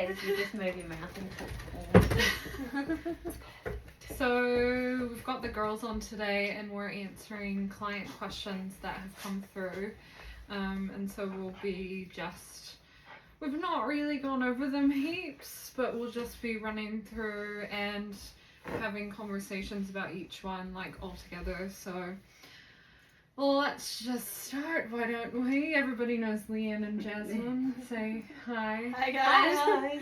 You just move your mouth and talk. So we've got the girls on today and we're answering client questions that have come through. And so we've not really gone over them heaps, but we'll just be running through and having conversations about each one like all together. So let's just start, why don't we? Everybody knows Leanne and Jasmine. Say hi. Hi guys. Hi.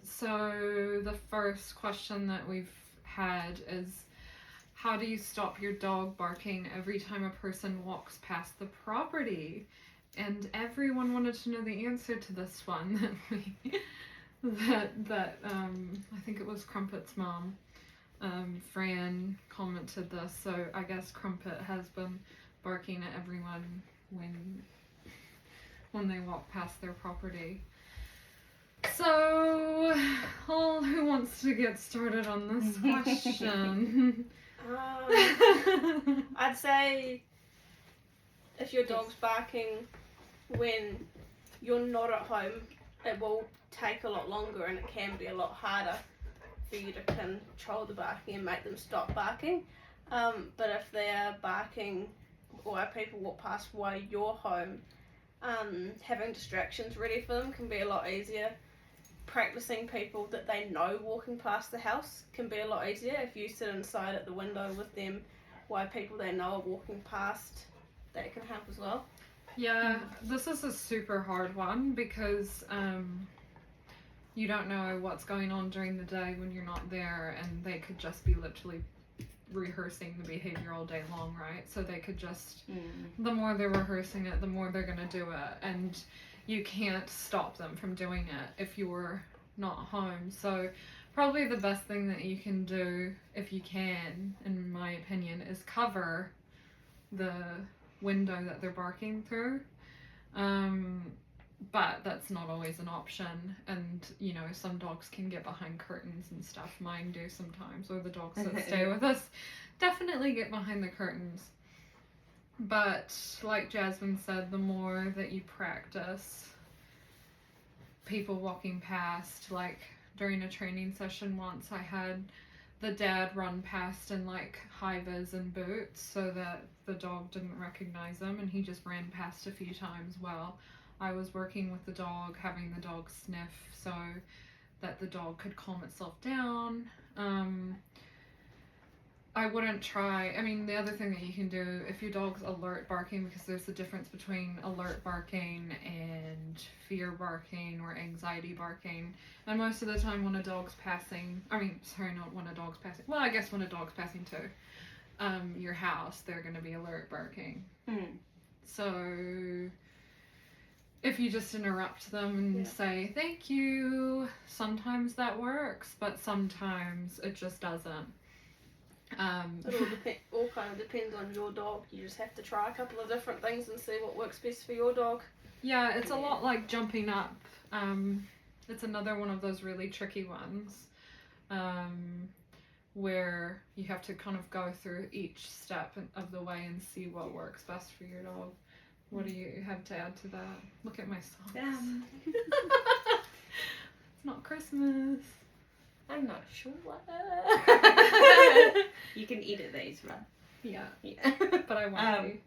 So the first question that we've had is, how do you stop your dog barking every time a person walks past the property? And everyone wanted to know the answer to this one. that I think it was Crumpet's mom, Fran, commented this. So I guess Crumpet has been barking at everyone when they walk past their property. So, who wants to get started on this question? I'd say if your dog's barking when you're not at home, it will take a lot longer and it can be a lot harder for you to control the barking and make them stop barking. But if they are barking or people walk past while you're home, having distractions ready for them can be a lot easier. Practicing people that they know walking past the house can be a lot easier. If you sit inside at the window with them while people they know are walking past, that can help as well. Yeah, this is a super hard one because you don't know what's going on during the day when you're not there, and they could just be literally rehearsing the behavior all day long, right? So they could just, the more they're rehearsing it, the more they're going to do it, and you can't stop them from doing it if you're not home. So probably the best thing that you can do, if you can, in my opinion, is cover the window that they're barking through. But that's not always an option, and some dogs can get behind curtains and stuff. Mine do sometimes, or the dogs that stay with us definitely get behind the curtains. But like Jasmine said, the more that you practice people walking past, like during a training session once, I had the dad run past in like high-vis and boots so that the dog didn't recognize him, and he just ran past a few times while I was working with the dog, having the dog sniff so that the dog could calm itself down. I wouldn't try, the other thing that you can do, if your dog's alert barking, because there's a difference between alert barking and fear barking or anxiety barking, and most of the time when a dog's passing, well, I guess when a dog's passing to your house, they're going to be alert barking. So if you just interrupt them and say thank you, sometimes that works, but sometimes it just doesn't. It all kind of depends on your dog. You just have to try a couple of different things and see what works best for your dog. Yeah, it's a lot like jumping up. It's another one of those really tricky ones where you have to kind of go through each step of the way and see what works best for your dog. What do you have to add to that? Look at my socks. It's not Christmas. I'm not sure what. You can edit these, right? Yeah. But I want to.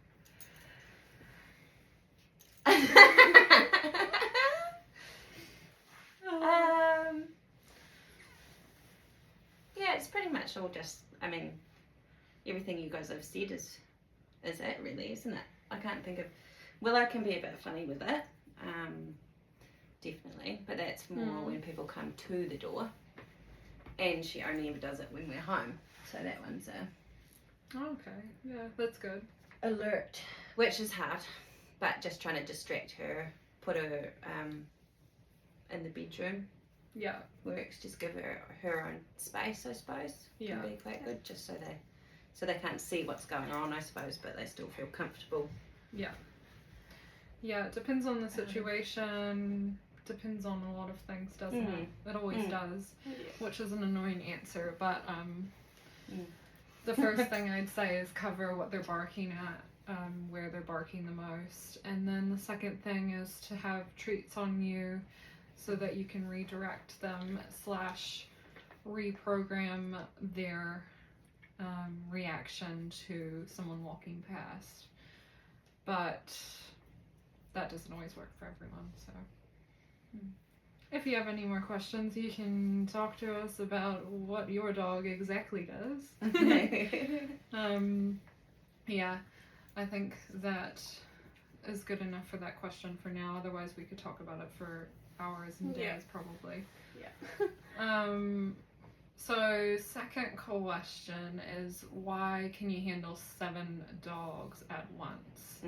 Yeah, it's pretty much all just, everything you guys have said is it really, isn't it? I can't think of, Willow can be a bit funny with it, definitely, but that's more when people come to the door, and she only ever does it when we're home, so that one's okay, yeah, that's good. Alert, which is hard, but just trying to distract her, put her in the bedroom. Yeah. Works, just give her own space, I suppose. Yeah. Can be quite good, just so they can't see what's going on, I suppose, but they still feel comfortable. Yeah. Yeah, it depends on the situation, depends on a lot of things, doesn't it? It always does, which is an annoying answer, but the first thing I'd say is cover what they're barking at, where they're barking the most, and then the second thing is to have treats on you so that you can redirect them / reprogram their reaction to someone walking past. But that doesn't always work for everyone, so. If you have any more questions, you can talk to us about what your dog exactly does. Yeah, I think that is good enough for that question for now. Otherwise, we could talk about it for hours and days, probably. Yeah. So, second question is, why can you handle 7 dogs at once?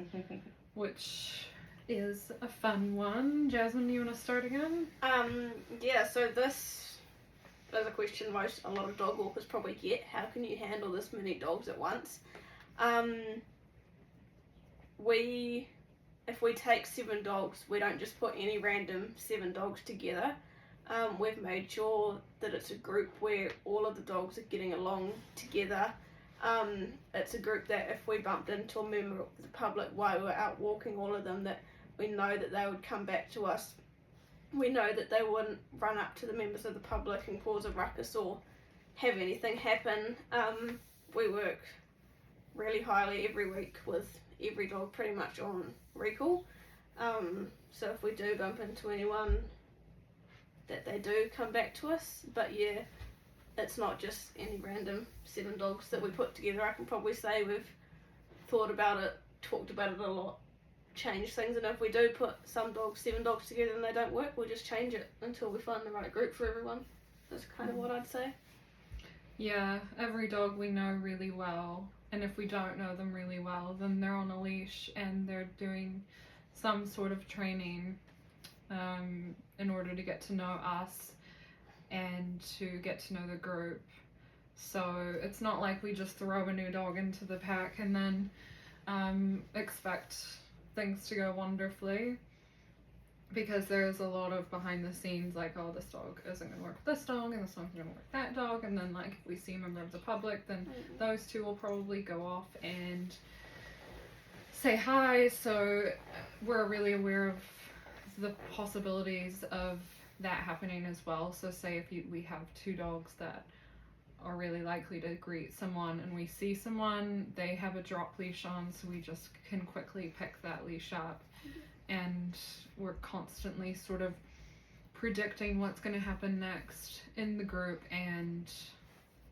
Which is a fun one. Jasmine, do you want to start again? Yeah, so this is a question a lot of dog walkers probably get. How can you handle this many dogs at once? If we take 7 dogs, we don't just put any random 7 dogs together. We've made sure that it's a group where all of the dogs are getting along together. It's a group that if we bumped into a member of the public while we were out walking all of them, that we know that they would come back to us. We know that they wouldn't run up to the members of the public and cause a ruckus or have anything happen. We work really highly every week with every dog pretty much on recall. So if we do bump into anyone, that they do come back to us. But yeah, it's not just any random 7 dogs that we put together. I can probably say we've thought about it, talked about it a lot, changed things, and if we do put 7 dogs together and they don't work, we'll just change it until we find the right group for everyone. That's kind of what I'd say. Yeah, every dog we know really well, and if we don't know them really well, then they're on a leash and they're doing some sort of training in order to get to know us and to get to know the group. So it's not like we just throw a new dog into the pack and then expect things to go wonderfully, because there's a lot of behind the scenes, like, oh, this dog isn't going to work with this dog and this dog's going to work with that dog, and then, like, if we see a member of the public, then those 2 will probably go off and say hi. So we're really aware of the possibilities of that happening as well. So say if we have 2 dogs that are really likely to greet someone and we see someone, they have a drop leash on, so we just can quickly pick that leash up. And we're constantly sort of predicting what's going to happen next in the group and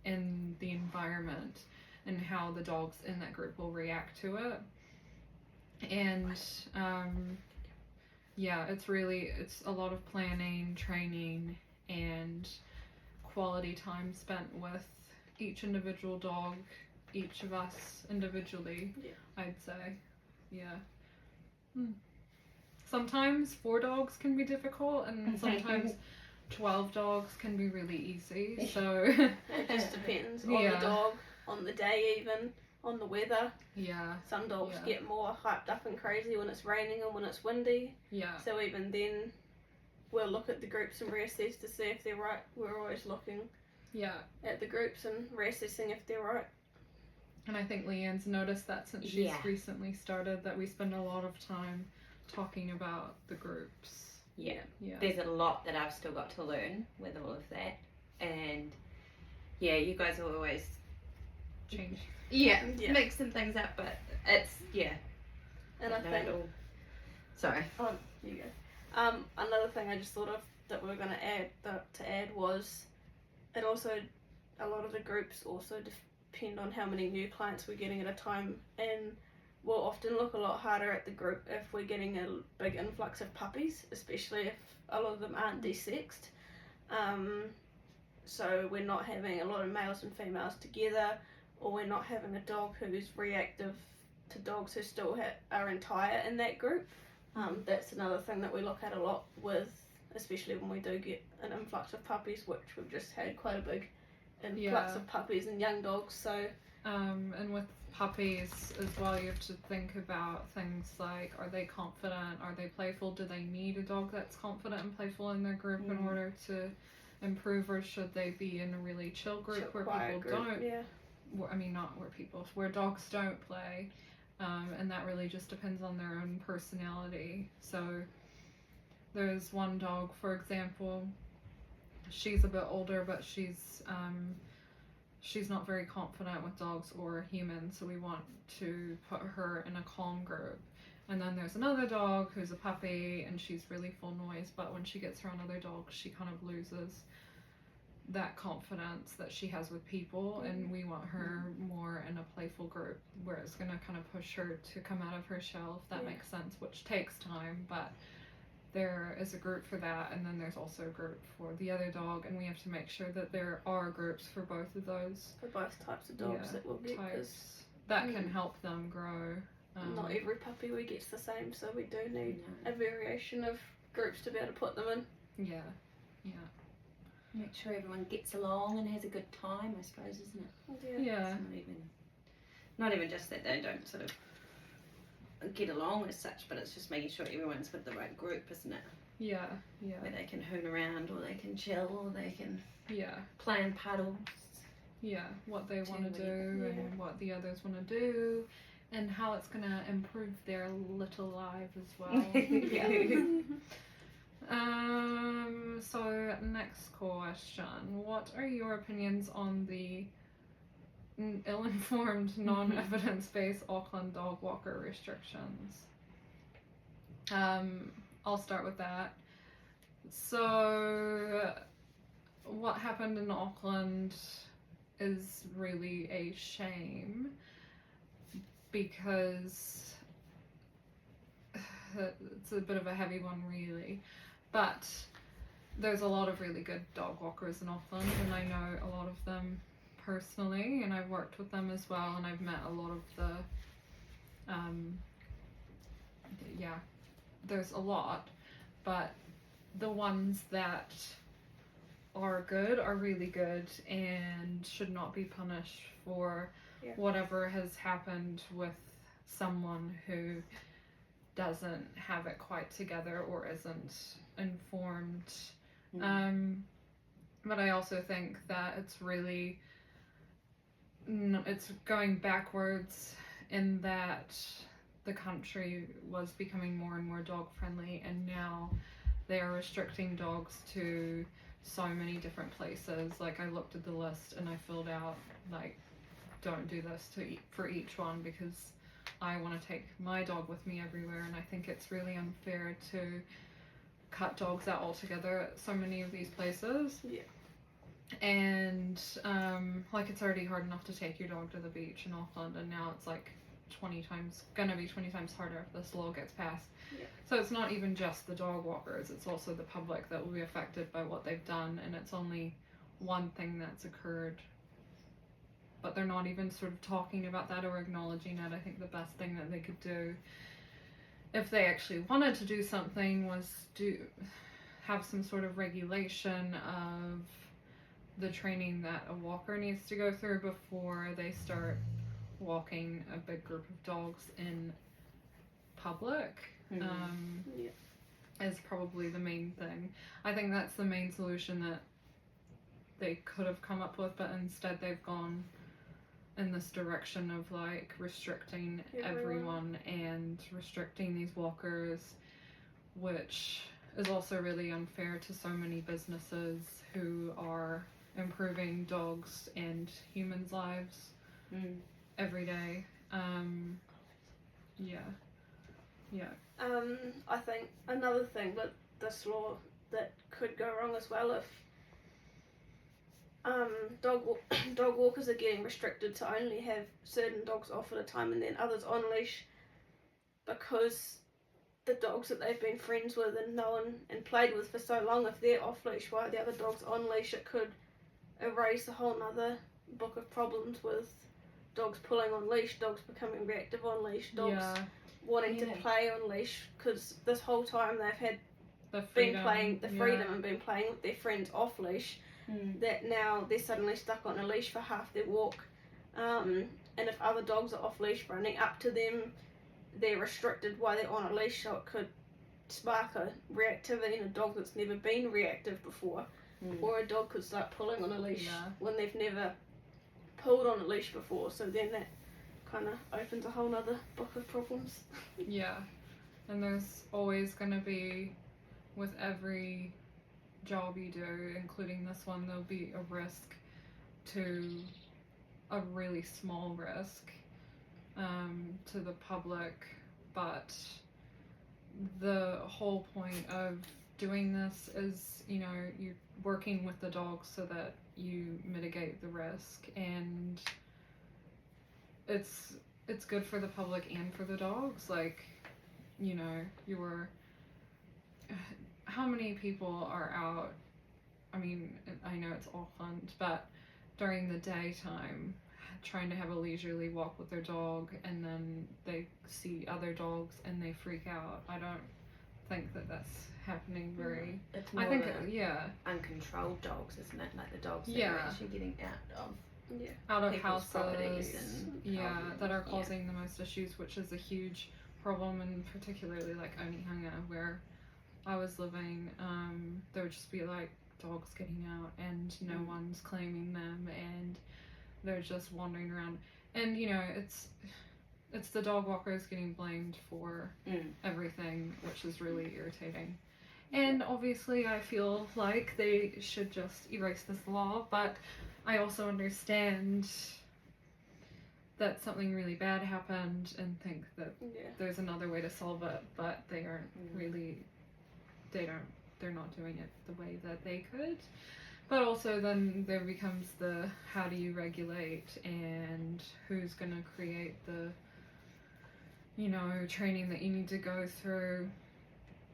in the environment and how the dogs in that group will react to it. And yeah, it's a lot of planning, training, and quality time spent with each individual dog, each of us individually, I'd say. Yeah. Sometimes 4 dogs can be difficult, and sometimes 12 dogs can be really easy. So it just depends on the dog, on the day, even on the weather. Yeah. Some dogs get more hyped up and crazy when it's raining and when it's windy. Yeah. So even then, we'll look at the groups and reassess to see if they're right. We're always looking at the groups and reassessing if they're right. And I think Leanne's noticed that since she's recently started, that we spend a lot of time talking about the groups. Yeah. There's a lot that I've still got to learn with all of that. And yeah, you guys will always change. Mix some things up, but it's, And I think... Sorry. Oh, here you go. Another thing I just thought of that we were going to add was, it also, a lot of the groups also depend on how many new clients we're getting at a time, and we'll often look a lot harder at the group if we're getting a big influx of puppies, especially if a lot of them aren't desexed. So we're not having a lot of males and females together, or we're not having a dog who's reactive to dogs who still are entire in that group. That's another thing that we look at a lot with, especially when we do get an influx of puppies, which we've just had quite a big influx of puppies and young dogs. So and with puppies as well, you have to think about things like, are they confident, are they playful, do they need a dog that's confident and playful in their group in order to improve, or should they be in a really chill group where people don't where dogs don't play, and that really just depends on their own personality. So There's one dog, for example, she's a bit older, but she's not very confident with dogs or humans, so we want to put her in a calm group. And then there's another dog who's a puppy, and she's really full noise, but when she gets around other dogs, she kind of loses that confidence that she has with people, and we want her more in a playful group where it's going to kind of push her to come out of her shell, if that makes sense, which takes time, but there is a group for that, and then there's also a group for the other dog, and we have to make sure that there are groups for both of those. For both types of dogs that we'll get, types that can help them grow. Not every puppy we get's the same, so we do need a variation of groups to be able to put them in. Yeah. Make sure everyone gets along and has a good time, I suppose, isn't it? Yeah. It's not even just that they don't sort of get along as such, but it's just making sure everyone's with the right group, isn't it? Yeah. Where they can hoon around, or they can chill, or they can Yeah. plan paddles. Yeah, what they want to do and what the others want to do, and how it's going to improve their little lives as well. So next question. What are your opinions on the ill-informed, non-evidence-based Auckland dog walker restrictions? I'll start with that. So what happened in Auckland is really a shame, because it's a bit of a heavy one, really, but there's a lot of really good dog walkers in Auckland, and I know a lot of them personally, and I've worked with them as well, and I've met a lot of the there's a lot, but the ones that are good are really good and should not be punished for whatever has happened with someone who doesn't have it quite together or isn't informed. But I also think that it's really it's going backwards in that the country was becoming more and more dog friendly, and now they are restricting dogs to so many different places. Like, I looked at the list and I filled out, like, don't do this for each one, because I want to take my dog with me everywhere, and I think it's really unfair to cut dogs out altogether at so many of these places. And like, it's already hard enough to take your dog to the beach in Auckland, and now it's like 20 times harder if this law gets passed. So it's not even just the dog walkers, it's also the public that will be affected by what they've done, and it's only one thing that's occurred, but they're not even sort of talking about that or acknowledging it. I think the best thing that they could do, if they actually wanted to do something, was have some sort of regulation of the training that a walker needs to go through before they start walking a big group of dogs in public. Is probably the main thing. I think that's the main solution that they could have come up with, but instead they've gone in this direction of like restricting everyone and restricting these walkers, which is also really unfair to so many businesses who are improving dogs and humans' lives every day. I think another thing with this law that could go wrong as well, if dog walkers are getting restricted to only have certain dogs off at a time and then others on leash, because the dogs that they've been friends with and known and played with for so long, if they're off leash while the other dog's on leash, it could erase a whole nother book of problems with dogs pulling on leash, dogs becoming reactive on leash, dogs wanting to play on leash, because this whole time they've had been playing the freedom and been playing with their friends off leash, that now they're suddenly stuck on a leash for half their walk, and if other dogs are off leash running up to them, they're restricted while they're on a leash, so it could spark a reactivity in a dog that's never been reactive before, or a dog could start pulling on a leash when they've never pulled on a leash before, so then that kind of opens a whole nother book of problems. And there's always going to be with every job you do, including this one, there'll be a risk to a really small risk to the public, but the whole point of doing this is, you know, you're working with the dogs so that you mitigate the risk, and it's good for the public and for the dogs. Like, you know, how many people are out, I mean, I know it's Auckland, but during the daytime trying to have a leisurely walk with their dog, and then they see other dogs and they freak out. I don't think that that's happening very. It's more I think the uncontrolled dogs, isn't it? Like the dogs that Yeah. are actually getting out of people's properties houses, and that are causing the most issues, which is a huge problem, and particularly like Onehunga, where I was living, there would just be like dogs getting out and no one's claiming them, and they're just wandering around, and you know, it's the dog walkers getting blamed for everything, which is really irritating. And obviously I feel like they should just erase this law, but I also understand that something really bad happened and think that there's another way to solve it, but they aren't really, they're not doing it the way that they could. But also then there becomes the how do you regulate, and who's going to create the, you know, training that you need to go through.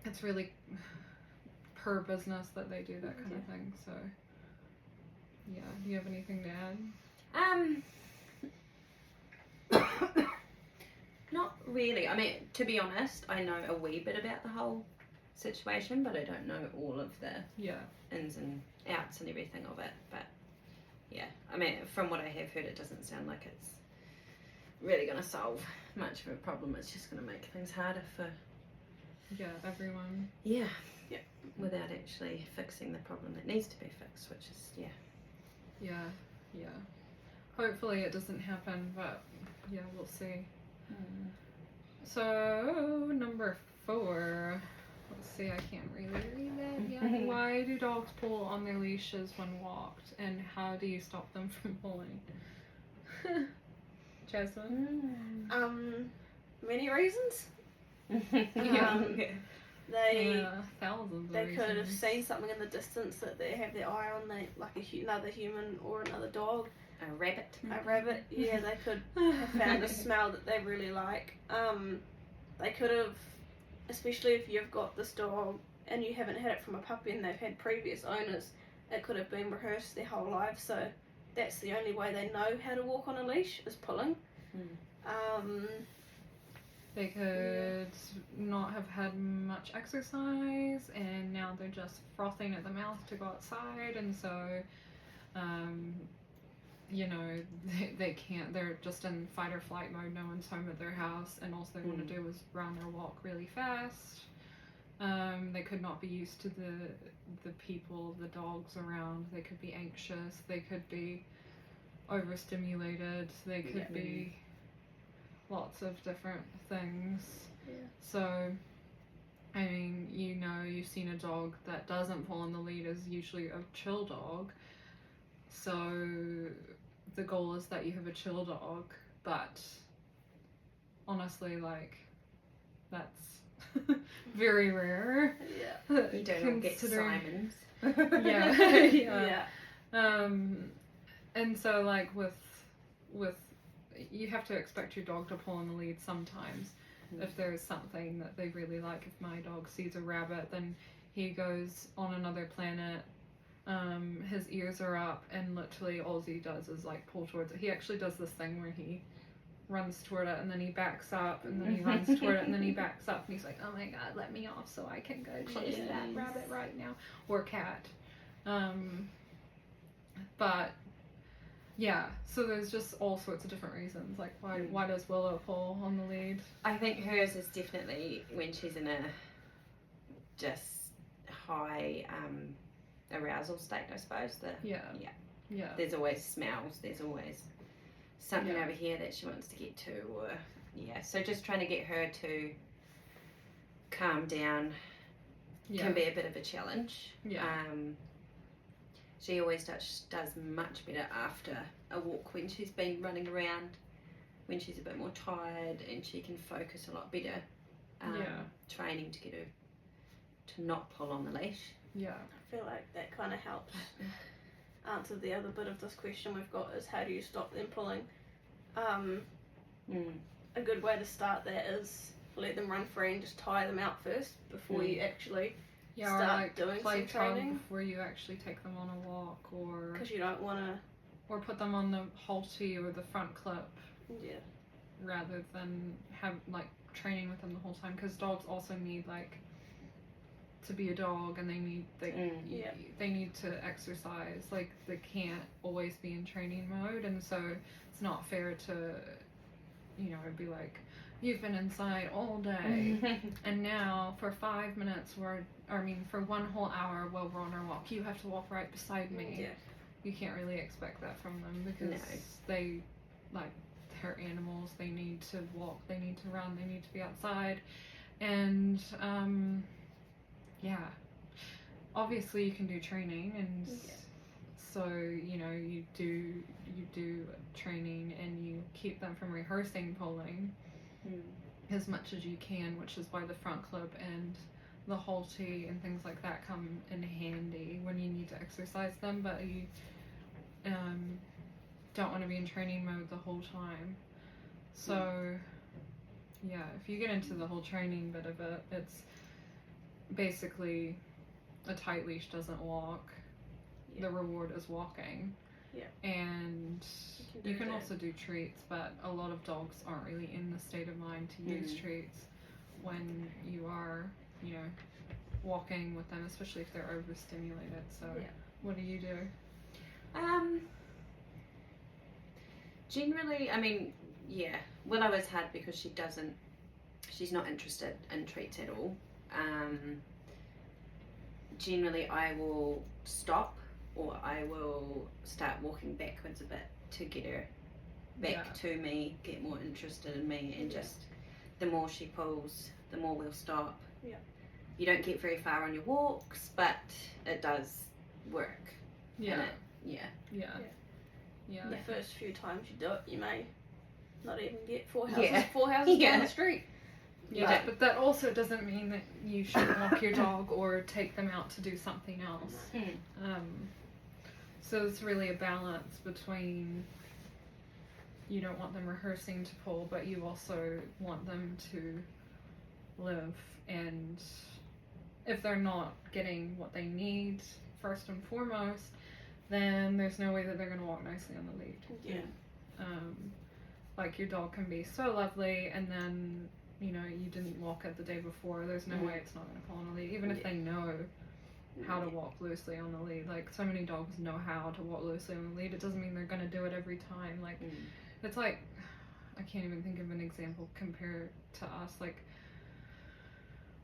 It's really per business that they do that kind of thing. So yeah, do you have anything to add? Not really. I mean, to be honest, I know a wee bit about the whole situation, but I don't know all of the ins and outs and everything of it. But yeah, I mean, from what I have heard, it doesn't sound like it's really going to solve much of a problem. It's just going to make things harder for everyone. Yeah. Without actually fixing the problem that needs to be fixed, which is Yeah. Hopefully it doesn't happen, but yeah, we'll see. So number 4. Let's see, I can't really read that yet. Why do dogs pull on their leashes when walked, and how do you stop them from pulling? Jasmine? Many reasons. Thousands of they reasons. could have seen something in the distance that they have their eye on, like another human or another dog. A rabbit. A rabbit, yeah, they could have found a smell that they really like. They could have, especially if you've got this dog and you haven't had it from a puppy and they've had previous owners, it could have been rehearsed their whole life, so that's the only way they know how to walk on a leash, is pulling. They could not have had much exercise, and now they're just frothing at the mouth to go outside, and so you know, they can't, they're just in fight or flight mode. No one's home at their house, and all they want to do is run or walk really fast. They could not be used to the people, the dogs around. They could be anxious, they could be overstimulated, they could be lots of different things. So I mean, you know, you've seen a dog that doesn't pull on the lead is usually a chill dog. So the goal is that you have a chill dog, but honestly, like, that's very rare. You don't get Simons. Yeah. And so, like, with you have to expect your dog to pull on the lead sometimes. If there's something that they really like. If my dog sees a rabbit, then he goes on another planet. His ears are up, and literally all he does is like pull towards it. He actually does this thing where he runs toward it, and then he backs up, and then he runs toward it, and then he backs up, and he's like, oh my god, let me off so I can go chase that rabbit right now, or cat. But yeah, so there's just all sorts of different reasons. Like, why does Willow pull on the lead? I think hers is definitely when she's in a just high arousal state, I suppose. Yeah. There's always smells. There's always something over here that she wants to get to, or so just trying to get her to calm down can be a bit of a challenge. Yeah. She always does much better after a walk when she's been running around, when she's a bit more tired, and she can focus a lot better. Training to get her to not pull on the leash. I feel like that kind of helps answer the other bit of this question we've got, is how do you stop them pulling? A good way to start that is let them run free and just tire them out first before you actually start like doing play some training. before you actually take them on a walk, or because you don't want to, or put them on the halter or the front clip, rather than have like training with them the whole time, because dogs also need like to be a dog, and they need to exercise. Like they can't always be in training mode, and so it's not fair to, you know, be like, you've been inside all day and now for 5 minutes for 1 whole hour while we're on our walk you have to walk right beside me. You can't really expect that from them, because they, like, they're animals. They need to walk, they need to run, they need to be outside, and obviously you can do training, and so, you know, you do training and you keep them from rehearsing pulling as much as you can, which is why the front clip and the halter and things like that come in handy when you need to exercise them, but you don't want to be in training mode the whole time. So if you get into the whole training bit of it, it's basically a tight leash doesn't walk. The reward is walking. And you can also do treats, but a lot of dogs aren't really in the state of mind to use treats when you are, you know, walking with them, especially if they're overstimulated. So what do you do? Generally, I mean, Willow is hard because she's not interested in treats at all. Generally I will stop, or I will start walking backwards a bit to get her back to me, get more interested in me, and just the more she pulls, the more we'll stop. You don't get very far on your walks, but it does work. The first few times you do it, you may not even get four houses down the street. But that also doesn't mean that you shouldn't walk your dog or take them out to do something else. So it's really a balance between, you don't want them rehearsing to pull, but you also want them to live, and if they're not getting what they need first and foremost, then there's no way that they're going to walk nicely on the lead. Like, your dog can be so lovely, and then, you know, you didn't walk it the day before, there's no way it's not going to pull on a lead, even if they know how to walk loosely on the lead. Like, so many dogs know how to walk loosely on the lead. It doesn't mean they're going to do it every time. Like, it's like, I can't even think of an example compared to us. Like,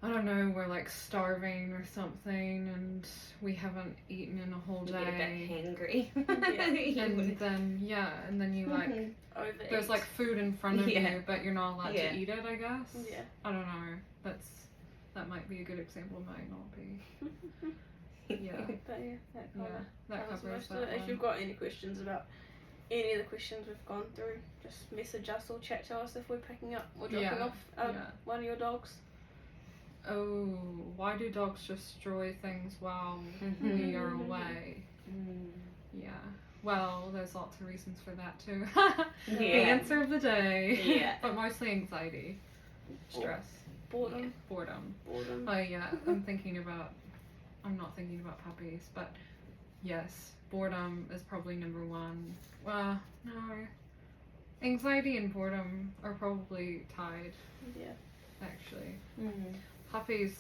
I don't know, we're like starving or something, and we haven't eaten in a whole day. You get a bit hangry. and then you like, there's like food in front of you, but you're not allowed to eat it, I guess. I don't know. That might be a good example, might not be. That covers that. If you've got any questions about any of the questions we've gone through, just message us or chat to us if we're picking up or dropping off one of your dogs. Oh, why do dogs destroy things while we are away? Well, there's lots of reasons for that too. The answer of the day. But mostly anxiety, stress, boredom. Oh yeah, I'm not thinking about puppies, but yes, boredom is probably number one. Well, no, anxiety and boredom are probably tied. Actually. Puppies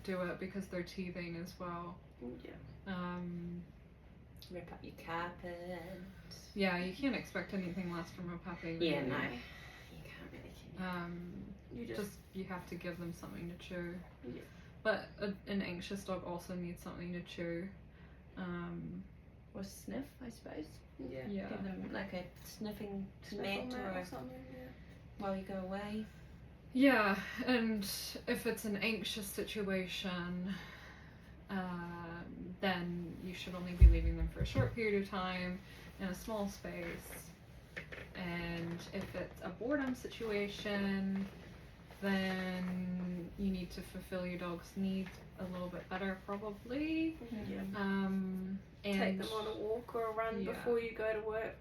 do it because they're teething as well. Rip up your carpet. Yeah, you can't expect anything less from a puppy. Really. You can't really. You have to give them something to chew. But an anxious dog also needs something to chew. Or sniff, I suppose. Yeah. Give them like a sniffing mat or something. while you go away. Yeah, and if it's an anxious situation, then you should only be leaving them for a short period of time in a small space. And if it's a boredom situation, then you need to fulfill your dog's needs a little bit better, probably. Yeah. And take them on a walk or a run before you go to work,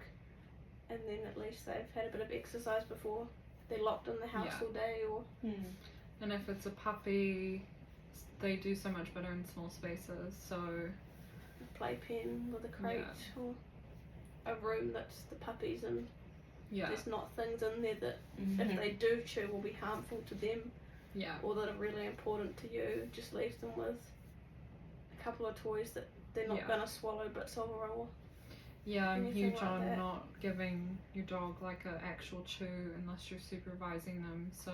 and then at least they've had a bit of exercise before they're locked in the house all day. Or and if it's a puppy, they do so much better in small spaces. So a playpen with a crate or a room that's the puppies, and there's not things in there that if they do chew will be harmful to them, or that are really important to you. Just leave them with a couple of toys that they're not gonna swallow bits of, or I'm huge like on that. not giving your dog like an actual chew unless you're supervising them. So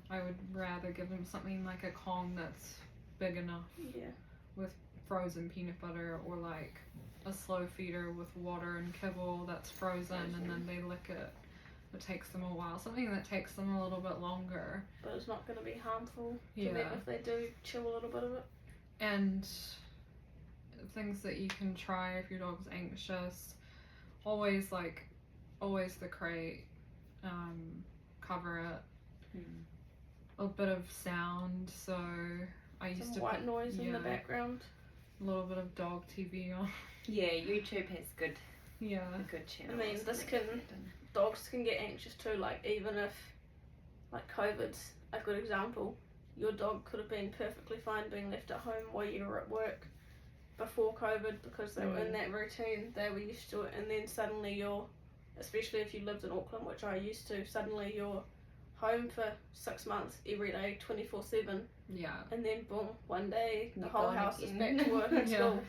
I would rather give them something like a Kong that's big enough with frozen peanut butter, or like a slow feeder with water and kibble that's frozen and then they lick it. It takes them a while. Something that takes them a little bit longer. But it's not going to be harmful to them if they do chew a little bit of it. And things that you can try if your dog's anxious, always the crate, cover it, a bit of sound. So I used to white noise in the background, a little bit of dog TV on. Yeah, YouTube has a good channel. I mean, dogs can get anxious too. Like, even if, like, COVID's a good example, your dog could have been perfectly fine being left at home while you were at work before COVID, because they were in that routine, they were used to it, and then suddenly especially if you lived in Auckland, which I used to, suddenly you're home for 6 months every day, 24/7, and then boom, one day the whole house is back to work and school.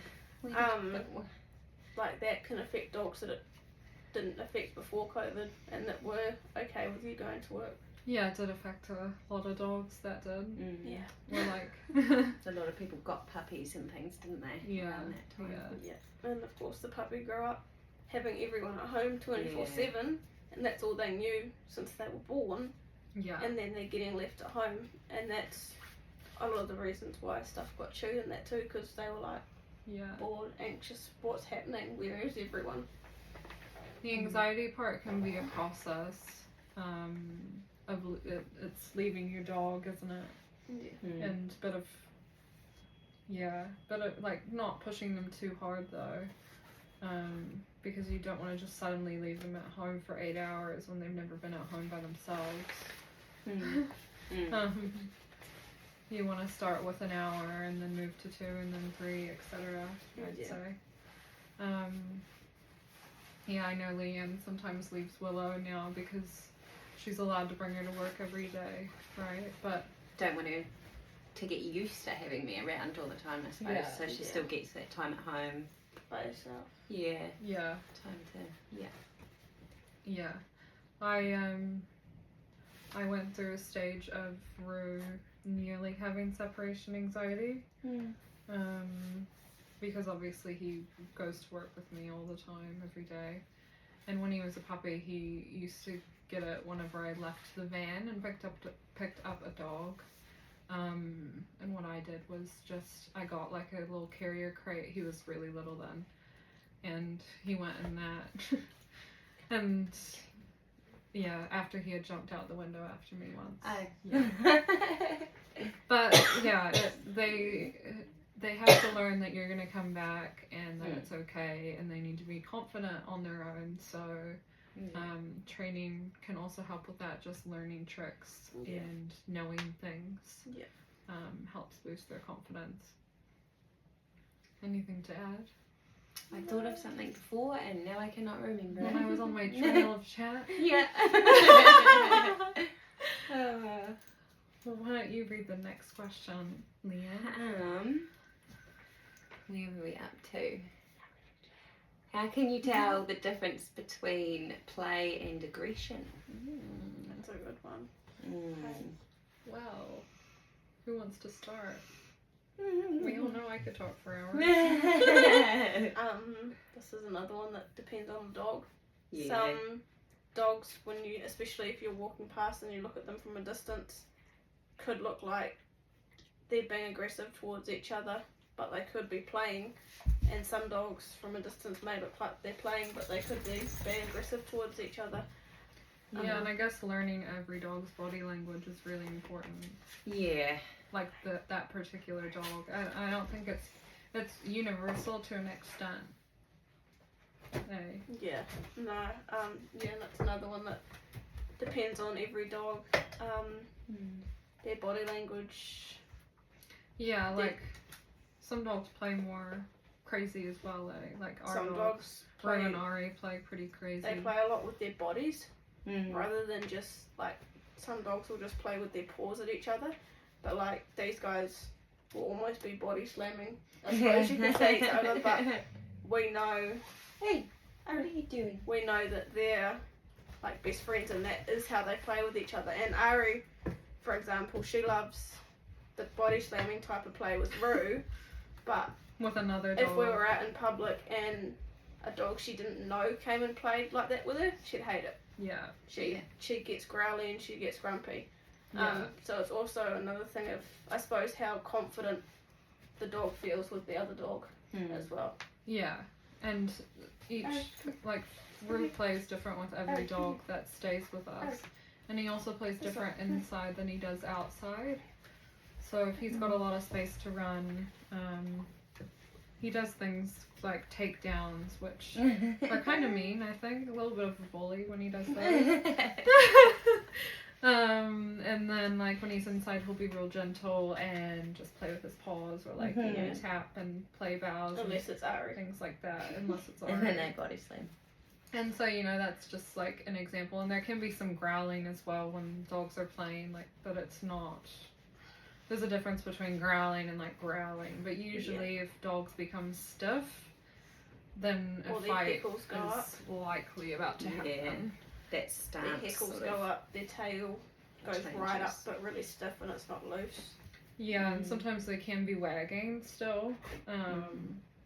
Like, that can affect dogs that it didn't affect before COVID, and that were okay with you going to work. Yeah, it did affect a lot of dogs, that did. Yeah. We're like... a lot of people got puppies and things, didn't they? Yeah. Around that time. Yeah. And of course the puppy grew up having everyone at home 24/7, and that's all they knew since they were born. Yeah. And then they're getting left at home, and that's a lot of the reasons why stuff got chewed in that too, because they were like bored, anxious, what's happening, where is everyone? The anxiety part can be a process. It's leaving your dog, isn't it? Yeah. And like not pushing them too hard though, because you don't want to just suddenly leave them at home for 8 hours when they've never been at home by themselves. You want to start with an hour and then move to 2 and then 3, etc. I'd say. I know Leanne sometimes leaves Willow now because she's allowed to bring her to work every day, right? But don't want her to get used to having me around all the time, I suppose. So she still gets that time at home by herself. Yeah. Time to I went through a stage of Rue nearly having separation anxiety. Because obviously he goes to work with me all the time, every day. And when he was a puppy, he used to get it whenever I left the van and picked up a dog. And what I did was I got like a little carrier crate. He was really little then. And he went in that. And after he had jumped out the window after me once. But they have to learn that you're going to come back and that it's okay, and they need to be confident on their own. So training can also help with that, just learning tricks and knowing things helps boost their confidence. Anything to add? I thought of something before and now I cannot remember. When I was on my trail of chat. Yeah. Well, why don't you read the next question, Leanne? Where are we up to? How can you tell the difference between play and aggression? That's a good one. Well, who wants to start? We all know I could talk for hours. This is another one that depends on the dog. Yeah. Some dogs, when you, especially if you're walking past and you look at them from a distance, could look like they're being aggressive towards each other, but they could be playing. And some dogs from a distance may look like they're playing, but they could be being aggressive towards each other. Yeah, and I guess learning every dog's body language is really important. Yeah. Like that particular dog. I don't think it's universal to an extent. Hey. Yeah. No. Yeah, and that's another one that depends on every dog. Their body language. Yeah, like some dogs play more crazy as well. Like our some dogs Rue and Ari play pretty crazy. They play a lot with their bodies. Rather than just like some dogs will just play with their paws at each other, but like these guys will almost be body slamming. I suppose you can say each other, but we know. Hey, what are you doing? We know that they're like best friends, and that is how they play with each other. And Ari, for example, she loves the body slamming type of play with Rue, but with another dog. If we were out in public and a dog she didn't know came and played like that with her, she'd hate it. Yeah. She gets growly and she gets grumpy. Yeah. So it's also another thing of, I suppose, how confident the dog feels with the other dog as well. Yeah. And each, like, Rue plays different with every dog that stays with us. And he also plays different inside than he does outside. So if he's got a lot of space to run, he does things like takedowns, which are kind of mean, I think. A little bit of a bully when he does that. And then like when he's inside, he'll be real gentle and just play with his paws or like you know, tap and play bows. Unless it's Ari. Things like that. Unless it's Ari. And then they body slam. And so, you know, that's just like an example. And there can be some growling as well when dogs are playing, like, but it's not. There's a difference between growling and like growling. But usually if dogs become stiff, then a fight is likely about to happen. Yeah, that stance. Their hackles go up, their tail goes right up but really stiff and it's not loose. Yeah, and sometimes they can be wagging still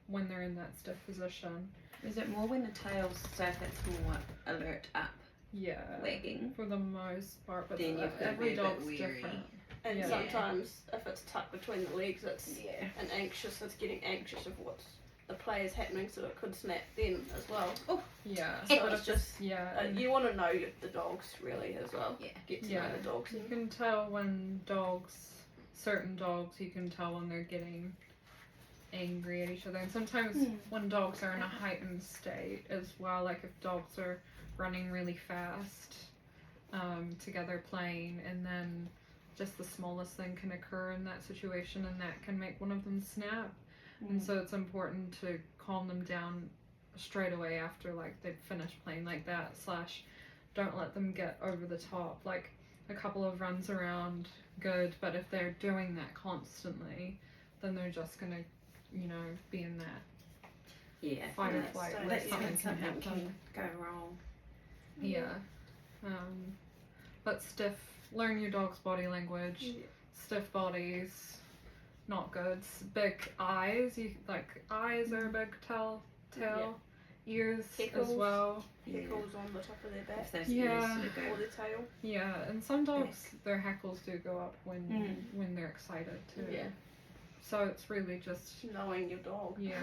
when they're in that stiff position. Is it more when the tail's stiff, it's more alert up? Yeah. Wagging? For the most part, but then every dog's different. And sometimes if it's tucked between the legs, it's it's getting anxious of what's the play is happening, so it could snap then as well. Oh, yeah. So it's just you want to know the dogs really as well. Yeah, get to know the dogs. You can tell when certain dogs, you can tell when they're getting angry at each other, and sometimes when dogs are in a heightened state as well, like if dogs are running really fast together playing, and then just the smallest thing can occur in that situation, and that can make one of them snap. And so it's important to calm them down straight away after like they've finished playing like that, / don't let them get over the top. Like a couple of runs around, good, but if they're doing that constantly, then they're just gonna, you know, be in that fight or flight where something can happen. Go wrong. Yeah. But learn your dog's body language. Stiff bodies, not good. Big eyes, eyes are a big tell. Ears as well. Hackles on the top of their back. Or their tail. Yeah, and some dogs, their hackles do go up when they're excited too. Yeah. So it's really just knowing your dog. Yeah.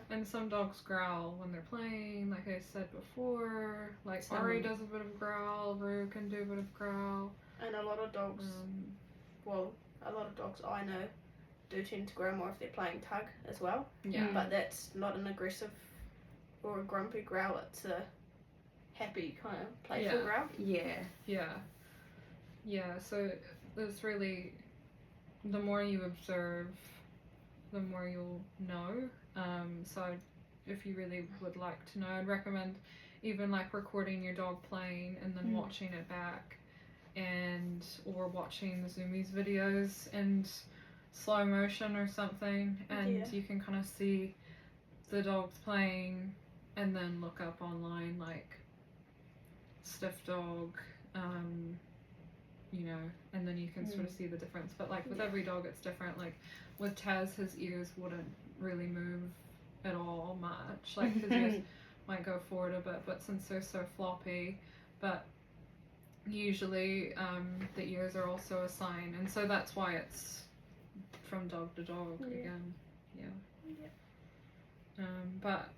And some dogs growl when they're playing, like I said before. Like Ari does a bit of growl, Rue can do a bit of growl. And a lot of dogs, a lot of dogs I know do tend to growl more if they're playing tug as well. Yeah. But that's not an aggressive or a grumpy growl, it's a happy kind of playful growl. Yeah, so there's really, the more you observe, the more you'll know. So if you really would like to know, I'd recommend even like recording your dog playing and then watching it back, or watching the Zoomies videos in slow motion or something, and you can kind of see the dogs playing, and then look up online like stiff dog, you know, and then you can sort of see the difference. But like with every dog it's different. Like with Taz, his ears wouldn't really move at all much. Like his ears might go forward a bit, but since they're so floppy, but usually the ears are also a sign, and so that's why it's from dog to dog again. But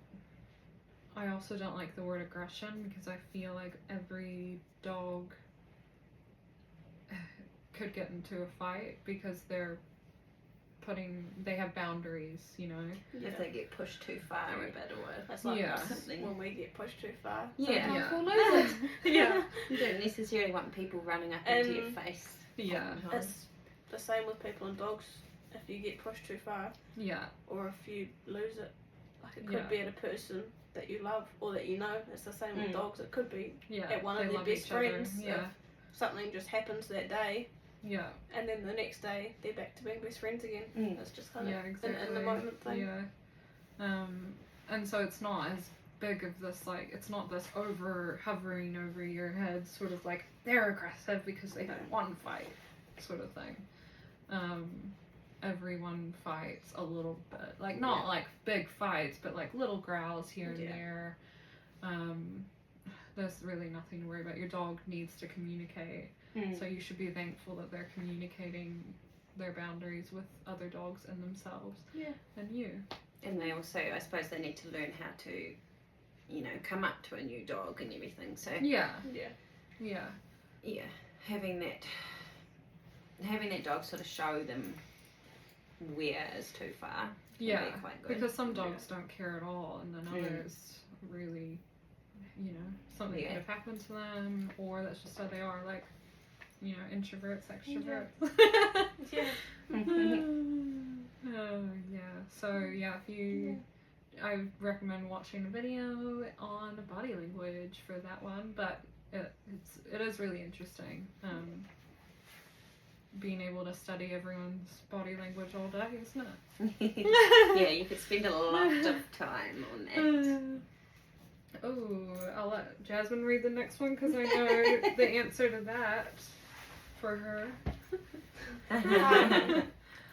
I also don't like the word aggression, because I feel like every dog could get into a fight because they have boundaries, you know. If they get pushed too far a bit, or that's like something. When we get pushed too far, yeah, we'll lose it. You don't necessarily want people running up into your face. It's the same with people and dogs. If you get pushed too far, or if you lose it, like it could be at a person that you love or that you know. It's the same with dogs. It could be at one of their best friends. If something just happens that day, and then the next day they're back to being best friends again. It's just kind of in the moment thing. And so it's not as big of this, like, it's not this hovering over your head sort of like they're aggressive because they had one fight sort of thing. Everyone fights a little bit, like not like big fights, but like little growls here and there. There's really nothing to worry about. Your dog needs to communicate, so you should be thankful that they're communicating their boundaries with other dogs and themselves and you. And they also, I suppose, they need to learn how to, you know, come up to a new dog and everything. So having that dog sort of show them where is too far. Be quite good. Because some dogs don't care at all, and then others really, you know, something could have happened to them, or that's just how they are, like, you know, introverts, extroverts. So if you, I recommend watching a video on body language for that one, but it is really interesting. Being able to study everyone's body language all day, isn't it? You could spend a lot of time on that. I'll let Jasmine read the next one because I know the answer to that for her.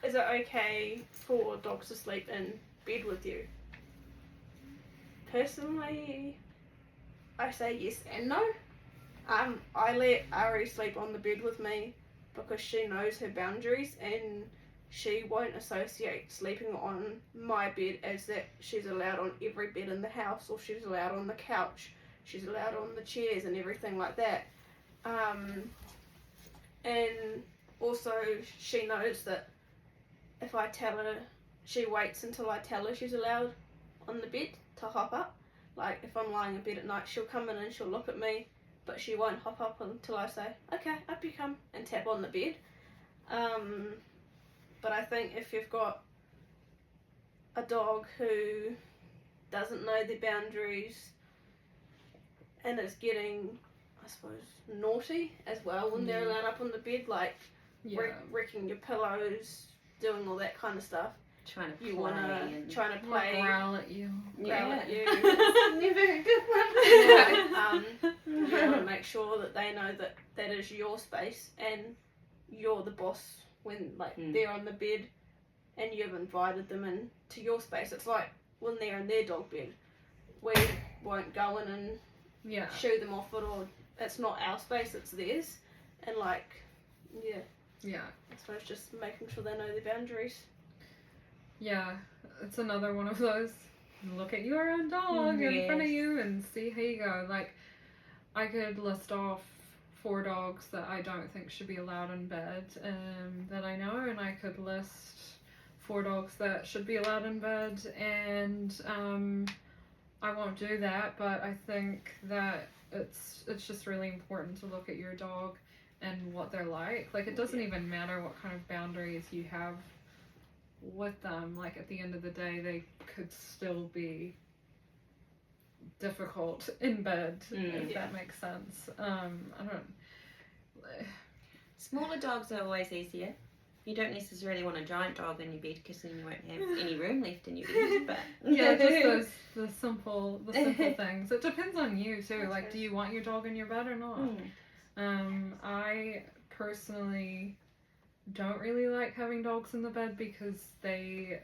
Is it okay for dogs to sleep in bed with you? Personally, I say yes and no. I let Ari sleep on the bed with me because she knows her boundaries, and she won't associate sleeping on my bed as that she's allowed on every bed in the house, or she's allowed on the couch, she's allowed on the chairs and everything like that. And also she knows that if I tell her, she waits until I tell her she's allowed on the bed to hop up. Like if I'm lying in bed at night, she'll come in and she'll look at me, but she won't hop up until I say, okay, up you come, and tap on the bed. But I think if you've got a dog who doesn't know their boundaries and is getting, I suppose, naughty as well when they're allowed up on the bed, like wrecking your pillows, doing all that kind of stuff. Trying to play. Growl at you. Growl at you. Never a good one. You want to make sure that they know that that is your space and you're the boss when they're on the bed and you've invited them in to your space. It's like when they're in their dog bed, we won't go in and shoo them off it, or it's not our space, it's theirs. And I suppose just making sure they know their boundaries. Yeah, it's another one of those, look at your own dog in front of you and see how you go. Like, I could list off 4 dogs that I don't think should be allowed in bed that I know, and I could list 4 dogs that should be allowed in bed, and I won't do that, but I think that it's just really important to look at your dog and what they're like. Like, it doesn't even matter what kind of boundaries you have with them. Like, at the end of the day, they could still be difficult in bed, if that makes sense. I don't. Smaller dogs are always easier. You don't necessarily want a giant dog in your bed because then you won't have any room left in your bed. But just the simple things. It depends on you too. Like, do you want your dog in your bed or not? I personally don't really like having dogs in the bed because they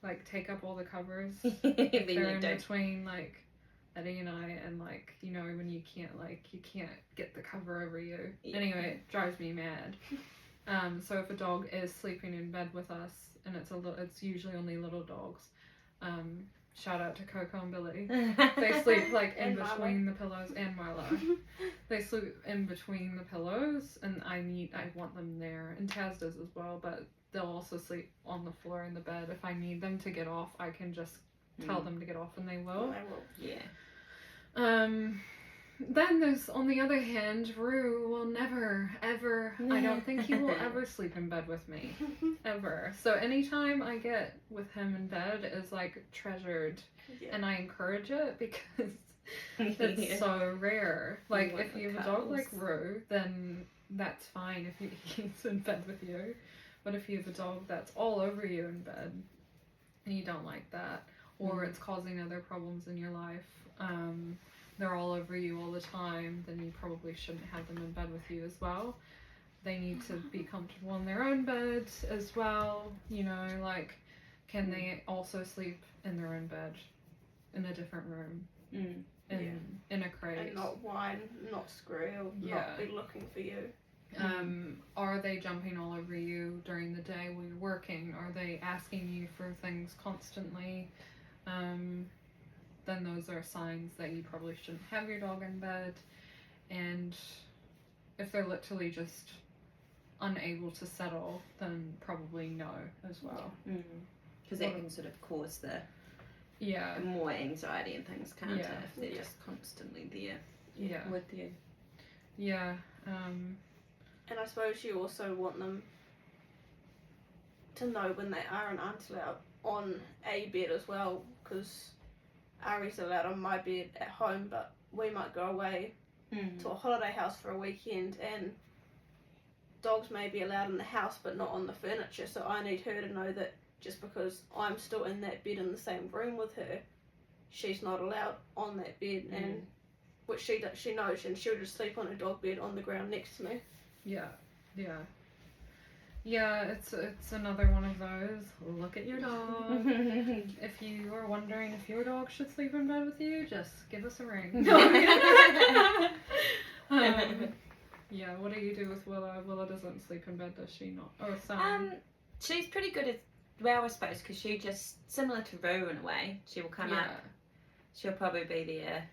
like take up all the covers. Then If you they're in don't. between like Eddie and I, and like, you know, when you can't get the cover over you. Yeah. Anyway, it drives me mad. So if a dog is sleeping in bed with us, and it's usually only little dogs. Shout out to Coco and Billy. They sleep like in And between the pillows, and Marla. They sleep in between the pillows, and I want them there, and Taz does as well. But they'll also sleep on the floor in the bed. If I need them to get off, I can just tell them to get off, and they will. Yeah. Then there's, on the other hand, Rue will never, ever, I don't think he will ever sleep in bed with me. Ever. So anytime I get with him in bed is like treasured. Yeah. And I encourage it because it's so rare. Like, if you have a dog like Rue, then that's fine if he's in bed with you. But if you have a dog that's all over you in bed, and you don't like that, or it's causing other problems in your life, they're all over you all the time, then you probably shouldn't have them in bed with you as well. They need to be comfortable in their own bed as well. You know, like, can they also sleep in their own bed in a different room? In a crate. And not whine, not squeal, not be looking for you. Are they jumping all over you during the day while you're working? Are they asking you for things constantly? Then those are signs that you probably shouldn't have your dog in bed. And if they're literally just unable to settle, then probably no as well. Because that can sort of cause the more anxiety and things, can't it? If they're just constantly there with you. Yeah. And I suppose you also want them to know when they are and aren't allowed on a bed as well, because Ari's allowed on my bed at home, but we might go away to a holiday house for a weekend, and dogs may be allowed in the house but not on the furniture, so I need her to know that just because I'm still in that bed in the same room with her, she's not allowed on that bed, and which she knows, and she'll just sleep on a dog bed on the ground next to me. Yeah, it's another one of those. Look at your dog. If you are wondering if your dog should sleep in bed with you, just give us a ring. Yeah, what do you do with Willa? Willa doesn't sleep in bed, does she not? Or Sam? She's pretty good as well, I suppose, because she just, similar to Rue in a way, she will come up. She'll probably be there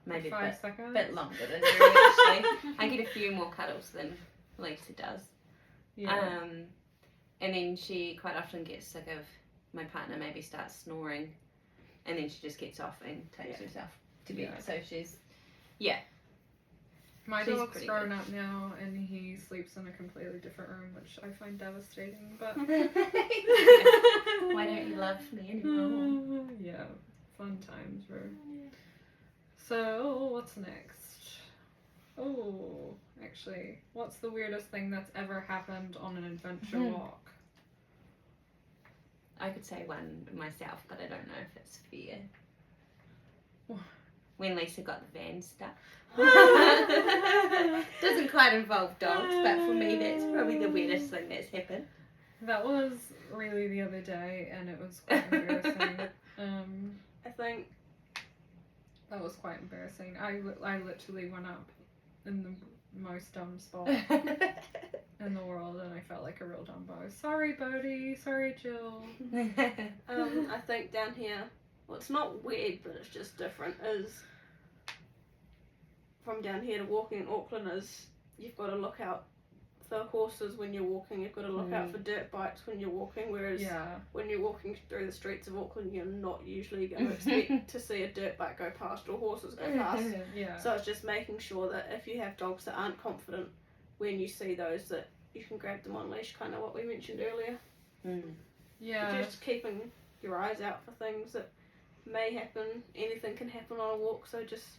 maybe 5 seconds. A bit longer than Rue, actually. I get a few more cuddles than Lisa does. And then she quite often gets sick of my partner maybe starts snoring, and then she just gets off and takes herself to bed. So she's my dog's grown up now, and he sleeps in a completely different room, which I find devastating. But why don't you love me anymore? Yeah, fun times, bro. So what's next? Oh, actually, what's the weirdest thing that's ever happened on an adventure walk? I could say one myself, but I don't know if it's fair. When Lisa got the van stuck. Doesn't quite involve dogs, but for me that's probably the weirdest thing that's happened. That was really the other day, and it was quite embarrassing. I think that was quite embarrassing. I literally went up in the most dumb spot in the world, and I felt like a real dumbo. Sorry, Bodie. Sorry, Jill. I think down here, well, it's not weird, but it's just different, is from down here to walking in Auckland is you've got to look out for horses when you're walking, you've got to look out for dirt bikes when you're walking, whereas when you're walking through the streets of Auckland, you're not usually going to expect to see a dirt bike go past or horses go past. So it's just making sure that if you have dogs that aren't confident, when you see those, that you can grab them on leash, kind of what we mentioned earlier. Just keeping your eyes out for things that may happen. Anything can happen on a walk, so just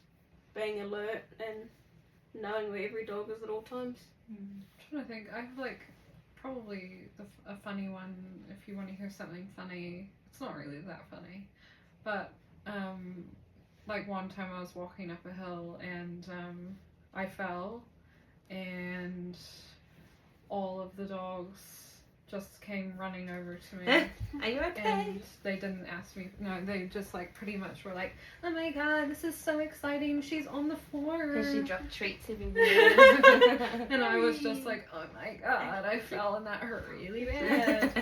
being alert and knowing where every dog is at all times. I'm trying to think. I have like probably a funny one. If you want to hear something funny, it's not really that funny, but like one time I was walking up a hill and I fell, and all of the dogs just came running over to me. Are you okay? And they didn't ask me. No, they just like pretty much were like, "Oh my god, this is so exciting! She's on the floor." Because she dropped treats everywhere. And I was just like, "Oh my god, I fell and that hurt really bad."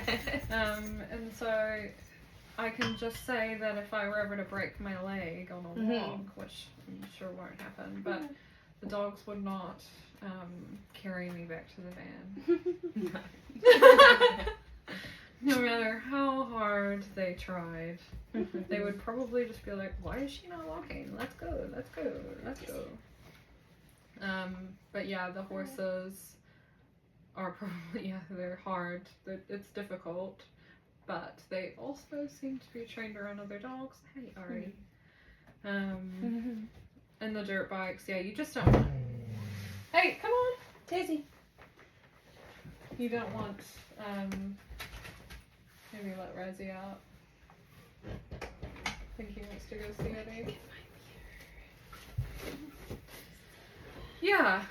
And so I can just say that if I were ever to break my leg on a walk, which I'm sure won't happen, but the dogs would not carry me back to the van. No matter how hard they tried, they would probably just be like, "Why is she not walking? Let's go, let's go, let's go." But yeah, the horses are probably, they're hard. It's difficult, but they also seem to be trained around other dogs. Hey, Ari. And the dirt bikes, you just don't want. Hey, come on, Daisy. You don't want, maybe let Razzie out. I think he wants to go see Eddie. Yeah.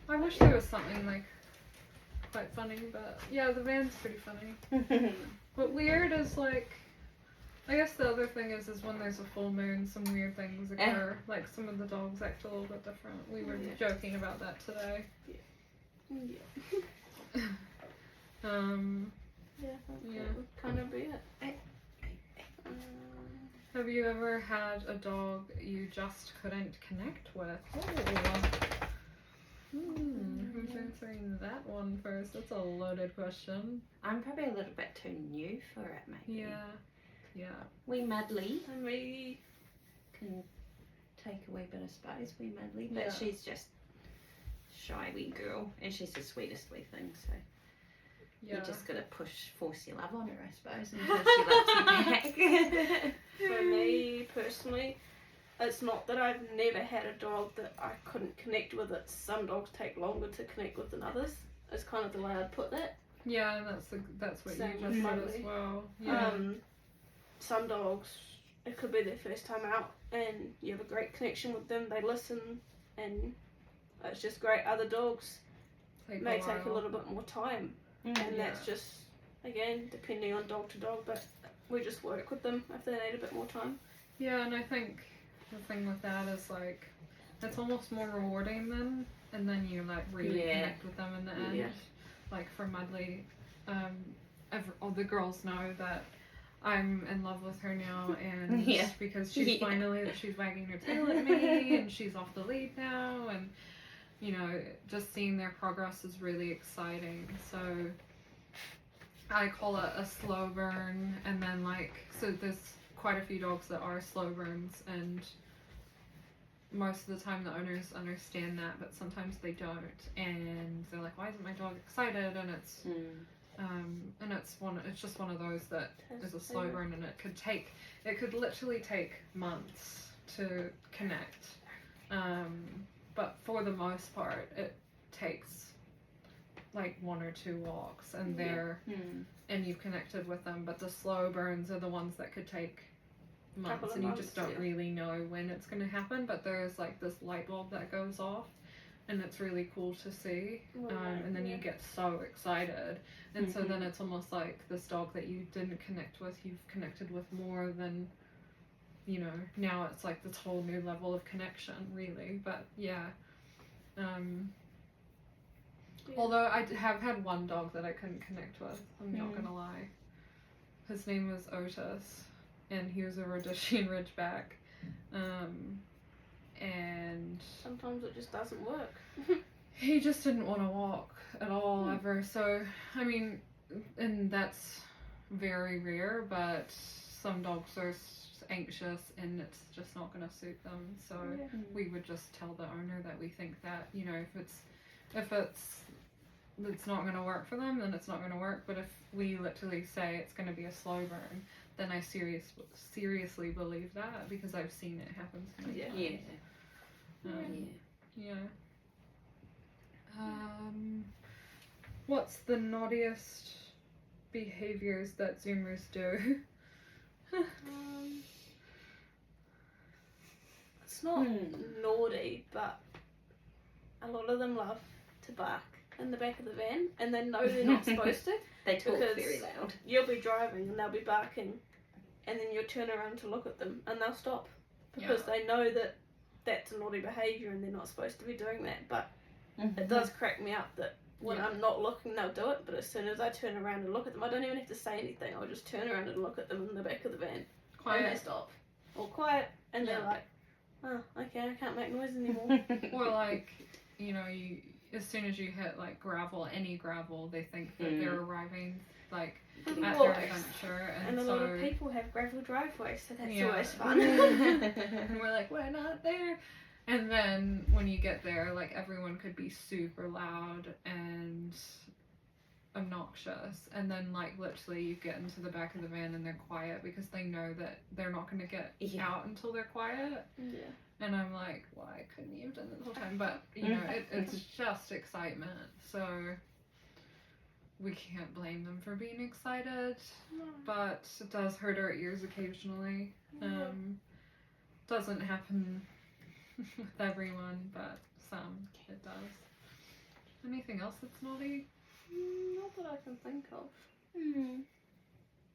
I wish there was something, like, quite funny, but yeah, the van's pretty funny. What weird is, like, I guess the other thing is when there's a full moon, some weird things occur. Like, some of the dogs act a little bit different. We were joking about that today. That would kind of be it. Have you ever had a dog you just couldn't connect with? Who's answering that one first? That's a loaded question. I'm probably a little bit too new for it, maybe. Yeah. Wee Madly And we can take a wee bit of space, wee Madly, but she's just shy wee girl, and she's the sweetest wee thing, so you just gotta force your love on her, I suppose, until she loves you back. For me personally, it's not that I've never had a dog that I couldn't connect with. It's some dogs take longer to connect with than others. It's kind of the way I'd put that. Yeah, that's what Same you with just said Molly. as well. Yeah. Some dogs, it could be their first time out and you have a great connection with them, they listen and it's just great. Other dogs may take a little bit more time and that's just, again, depending on dog to dog, but we just work with them if they need a bit more time. Yeah, and I think the thing with that is, like, it's almost more rewarding then, and then you, like, really connect with them in the end. Yeah. Like, for Mudley, all the girls know that I'm in love with her now, and because she's finally, she's wagging her tail at me, and she's off the lead now, and, you know, just seeing their progress is really exciting. So I call it a slow burn, and then, like, so there's quite a few dogs that are slow burns, and most of the time the owners understand that, but sometimes they don't, and they're like, "Why isn't my dog excited?" And it's it's just one of those that is a slow burn, and it could literally take months to connect, but for the most part it takes like 1 or 2 walks and and you've connected with them. But the slow burns are the ones that could take months, and you just don't really know when it's going to happen, but there's like this light bulb that goes off, and it's really cool to see. And then you get so excited, and so then it's almost like this dog that you didn't connect with, you've connected with more than, you know, now it's like this whole new level of connection, really. But although I have had one dog that I couldn't connect with, I'm not gonna lie. His name was Otis, and he was a Rhodesian Ridgeback, and sometimes it just doesn't work. he just didn't want to walk at all ever. So I mean, and that's very rare, but some dogs are anxious and it's just not going to suit them. So we would just tell the owner that we think that, you know, if it's not going to work for them, then it's not going to work. But if we literally say it's going to be a slow burn, then I seriously believe that, because I've seen it happen to me. What's the naughtiest behaviors that Zoomers do? It's not naughty, but a lot of them love to bark. in the back of the van, and they know they're not supposed to. They talk Because very loud. You'll be driving and they'll be barking, and then you'll turn around to look at them and they'll stop because they know that that's a naughty behaviour and they're not supposed to be doing that. But it does crack me up that when I'm not looking, they'll do it, but as soon as I turn around and look at them, I don't even have to say anything. I'll just turn around and look at them in the back of the van. Quiet. And they stop. Or quiet, and they're like, oh, okay, I can't make noise anymore. Or like, you know, as soon as you hit like gravel, any gravel, they think that they're arriving like at their adventure, and a so lot of people have gravel driveways, so that's always fun. And we're like, we're not there. And then when you get there, like everyone could be super loud and obnoxious, and then like literally you get into the back of the van and they're quiet because they know that they're not going to get out until they're quiet. And I'm like, why couldn't you have done this the whole time? But you know, it's just excitement, so we can't blame them for being excited. But it does hurt our ears occasionally. Doesn't happen with everyone, but some it does. Anything else that's naughty? Not that I can think of.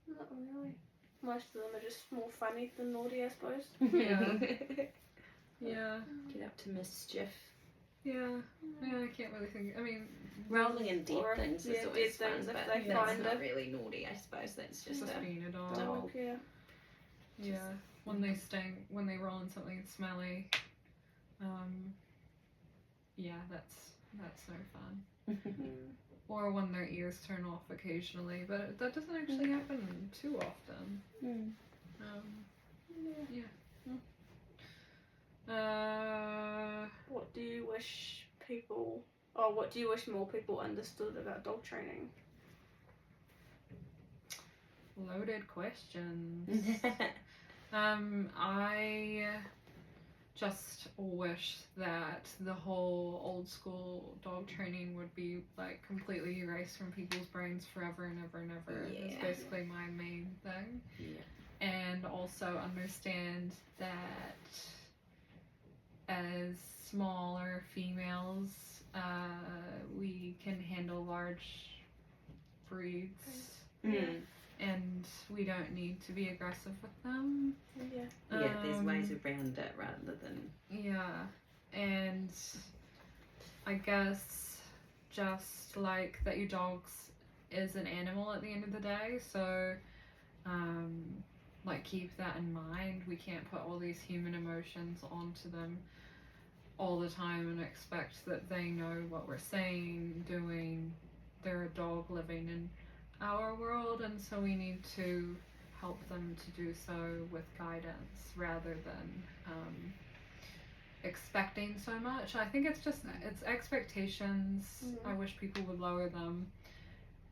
Not really. Most of them are just more funny than naughty, I suppose. Yeah. Get up to mischief. Yeah, I can't really think. I mean, rolling in dead things is always fun, but that's not really naughty, I suppose. That's just being a dog. dog. Yeah. When they stink, when they roll in something smelly, that's no fun. Or when their ears turn off occasionally, but that doesn't actually happen too often. What do you wish more people understood about dog training? Loaded questions. I just wish that the whole old school dog training would be like completely erased from people's brains forever and ever and ever. It's basically my main thing. And also understand that as smaller females, we can handle large breeds. And we don't need to be aggressive with them. There's ways around it rather than... And I guess just like that your dog's is an animal at the end of the day, so like keep that in mind. We can't put all these human emotions onto them all the time and expect that they know what we're saying, doing. They're a dog living in our world, and so we need to help them to do so with guidance rather than expecting so much. I think it's expectations. I wish people would lower them,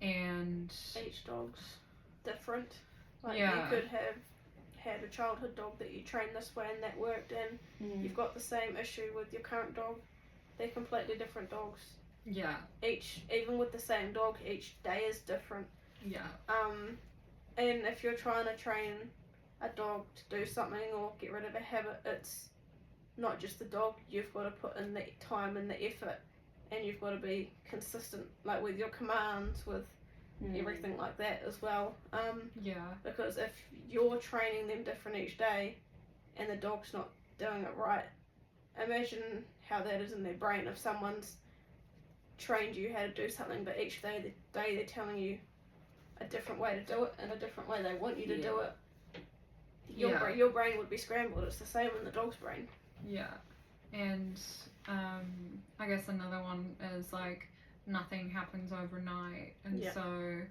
and each dog's different. Like you could have had a childhood dog that you trained this way and that worked, and you've got the same issue with your current dog. They're completely different dogs. Even with the same dog, each day is different. And if you're trying to train a dog to do something or get rid of a habit, it's not just the dog. You've got to put in the time and the effort, and you've got to be consistent, like with your commands, with everything like that as well. Because if you're training them different each day, and the dog's not doing it right, imagine how that is in their brain if someone's trained you how to do something, but each day they're telling you a different way to do it and a different way they want you to do it. Your brain would be scrambled. It's the same in the dog's brain. And I guess another one is like nothing happens overnight, and so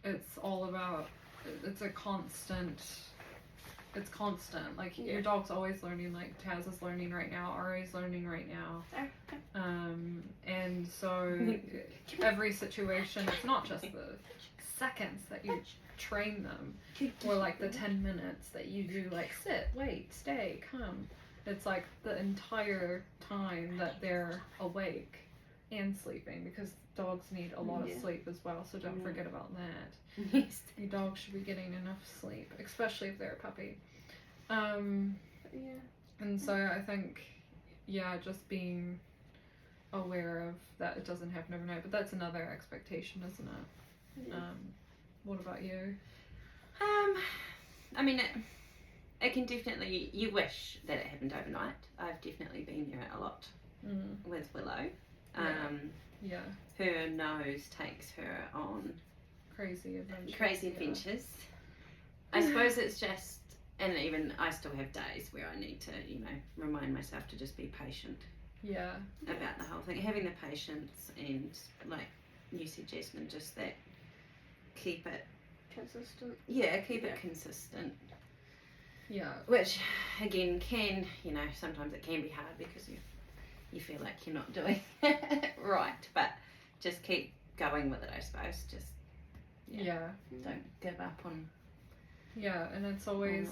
it's all about, it's constant. Like your dog's always learning. Like Taz is learning right now. Ari's learning right now. And so every situation, it's not just the seconds that you train them, or like the 10 minutes that you do like sit, wait, stay, come. It's like the entire time that they're awake and sleeping, because dogs need a lot of sleep as well, so don't forget about that. Your dog should be getting enough sleep, especially if they're a puppy. And so I think just being aware of that it doesn't happen overnight, but that's another expectation, isn't it? Yeah. What about you? I mean, it can definitely, you wish that it happened overnight. I've definitely been there a lot with Willow. Yeah. Her nose takes her on Crazy adventures. I suppose it's just, and even I still have days where I need to, remind myself to just be patient. Yeah. About the whole thing. Having the patience and, like you said, Jasmine, just that, keep it consistent. Yeah, keep it consistent. Yeah. Which, again, can, sometimes it can be hard because you feel like you're not doing it right. But just keep going with it, I suppose. Just, don't give up on... Yeah, and it's always,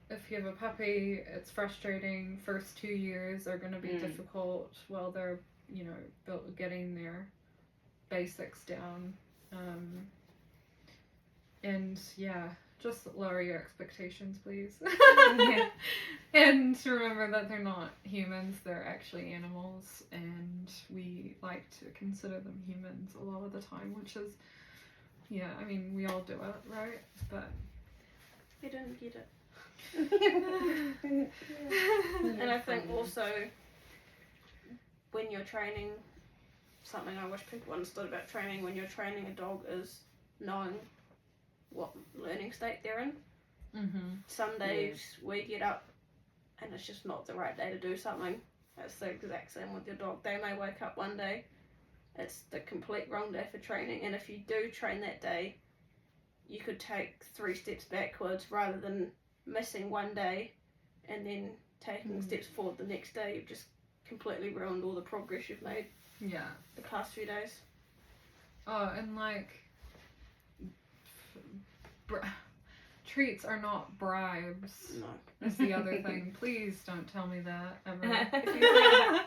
if you have a puppy, it's frustrating. First 2 years are going to be difficult while they're, getting their basics down. And just lower your expectations, please. And remember that they're not humans, they're actually animals, and we like to consider them humans a lot of the time, which is, I mean, we all do it, right? But you didn't get it. And I think also when you're training, something I wish people understood about training, when you're training a dog, is knowing what learning state they're in. Some days we get up and it's just not the right day to do something. It's the exact same with your dog. They may wake up one day, it's the complete wrong day for training, and if you do train that day, you could take 3 steps backwards rather than missing one day and then taking steps forward the next day. You've just completely ruined all the progress you've made the past few days. Oh, and treats are not bribes. No. Is the other thing. Please don't tell me that ever.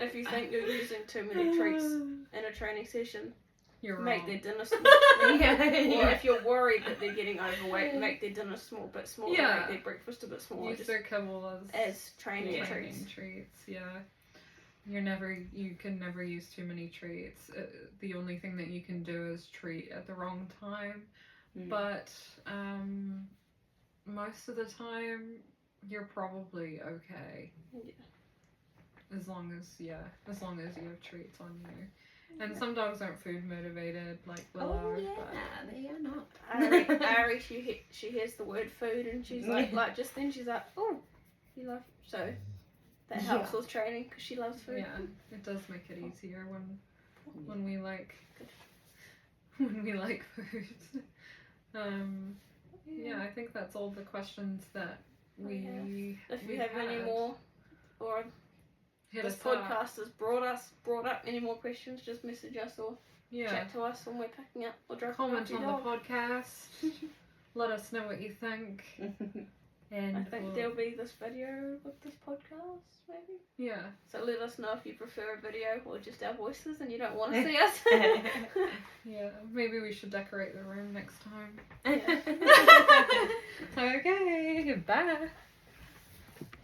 If you think you're using too many treats in a training session, you're make wrong. their dinner small. Or if you're worried that they're getting overweight, make their dinner bit smaller. Make their breakfast a bit smaller. Use their kibble as training treats. You can never use too many treats. The only thing that you can do is treat at the wrong time. But most of the time you're probably okay. As long as you have treats on you. And some dogs aren't food motivated like Willow. But they are not. Ari, she hears the word food and she's like just then she's like, oh, you love, so that helps with training because she loves food. Yeah, it does make it easier when we like food. I think that's all the questions that we if you have any more, or this podcast has brought up any more questions, just message us or chat to us when we're picking up or dropping comment on the podcast. Let us know what you think. And I think there'll be this video with this podcast, maybe. Yeah. So let us know if you prefer a video or just our voices and you don't want to see us. Yeah, maybe we should decorate the room next time. Yeah. Okay, bye.